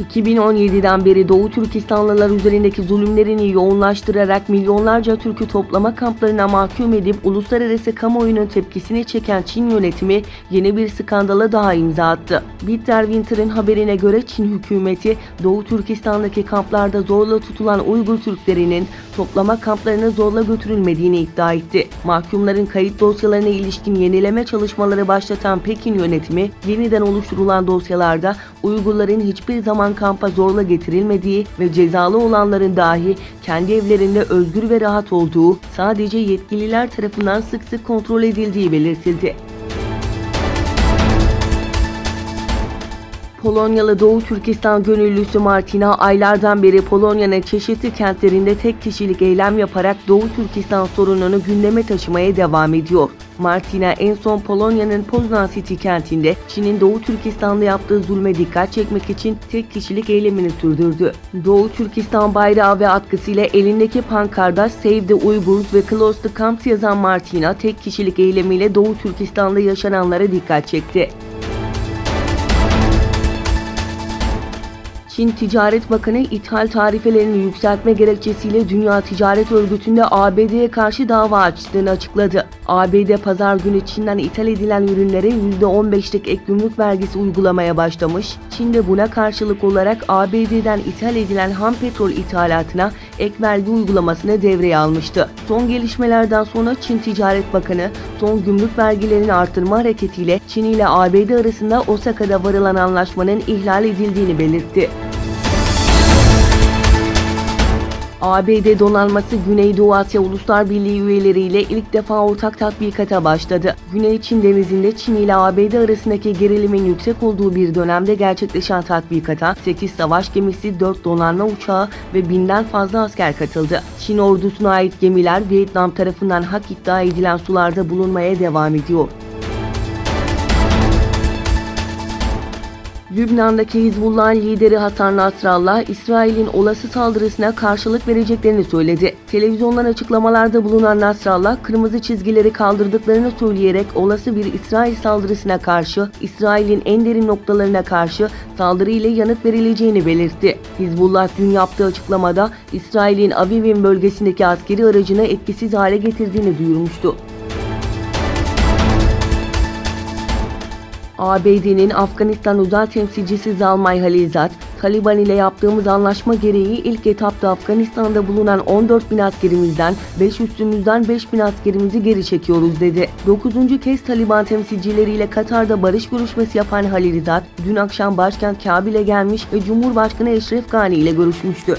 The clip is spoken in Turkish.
2017'den beri Doğu Türkistanlılar üzerindeki zulümlerini yoğunlaştırarak milyonlarca Türk'ü toplama kamplarına mahkum edip uluslararası kamuoyunun tepkisini çeken Çin yönetimi yeni bir skandala daha imza attı. Bitter Winter'ın haberine göre Çin hükümeti Doğu Türkistan'daki kamplarda zorla tutulan Uygur Türklerinin toplama kamplarına zorla götürülmediğini iddia etti. Mahkumların kayıt dosyalarına ilişkin yenileme çalışmaları başlatan Pekin yönetimi yeniden oluşturulan dosyalarda Uygurların hiçbir zaman kampa zorla getirilmediği ve cezalı olanların dahi kendi evlerinde özgür ve rahat olduğu, sadece yetkililer tarafından sık sık kontrol edildiği belirtildi. Polonyalı Doğu Türkistan gönüllüsü Martina aylardan beri Polonya'nın çeşitli kentlerinde tek kişilik eylem yaparak Doğu Türkistan sorununu gündeme taşımaya devam ediyor. Martina en son Polonya'nın Poznan City kentinde Çin'in Doğu Türkistan'da yaptığı zulme dikkat çekmek için tek kişilik eylemini sürdürdü. Doğu Türkistan bayrağı ve atkısıyla elindeki pankarda Save the Uyghurs ve Close the Camps yazan Martina tek kişilik eylemiyle Doğu Türkistan'da yaşananlara dikkat çekti. Çin Ticaret Bakanı ithal tarifelerini yükseltme gerekçesiyle Dünya Ticaret Örgütü'nde ABD'ye karşı dava açtığını açıkladı. ABD pazar günü Çin'den ithal edilen ürünlere %15'lik ek gümrük vergisi uygulamaya başlamış. Çin de buna karşılık olarak ABD'den ithal edilen ham petrol ithalatına ek vergi uygulamasını devreye almıştı. Son gelişmelerden sonra Çin Ticaret Bakanı son gümrük vergilerini artırma hareketiyle Çin ile ABD arasında Osaka'da varılan anlaşmanın ihlal edildiğini belirtti. ABD donanması Güneydoğu Asya Uluslar Birliği üyeleriyle ilk defa ortak tatbikata başladı. Güney Çin Denizi'nde Çin ile ABD arasındaki gerilimin yüksek olduğu bir dönemde gerçekleşen tatbikata 8 savaş gemisi, 4 donanma uçağı ve 1000'den fazla asker katıldı. Çin ordusuna ait gemiler Vietnam tarafından hak iddia edilen sularda bulunmaya devam ediyor. Lübnan'daki Hizbullah'ın lideri Hasan Nasrallah, İsrail'in olası saldırısına karşılık vereceklerini söyledi. Televizyondan açıklamalarda bulunan Nasrallah, kırmızı çizgileri kaldırdıklarını söyleyerek olası bir İsrail saldırısına karşı, İsrail'in en derin noktalarına karşı saldırı ile yanıt verileceğini belirtti. Hizbullah dün yaptığı açıklamada, İsrail'in Avivim bölgesindeki askeri aracını etkisiz hale getirdiğini duyurmuştu. ABD'nin Afganistan özel temsilcisi Zalmay Khalilzad, Taliban ile yaptığımız anlaşma gereği ilk etapta Afganistan'da bulunan 14.000 askerimizden 5 üssümüzden 5.000 askerimizi geri çekiyoruz dedi. 9. kez Taliban temsilcileriyle Katar'da barış görüşmesi yapan Khalilzad, dün akşam başkent Kabil'e gelmiş ve Cumhurbaşkanı Eşref Gani ile görüşmüştü.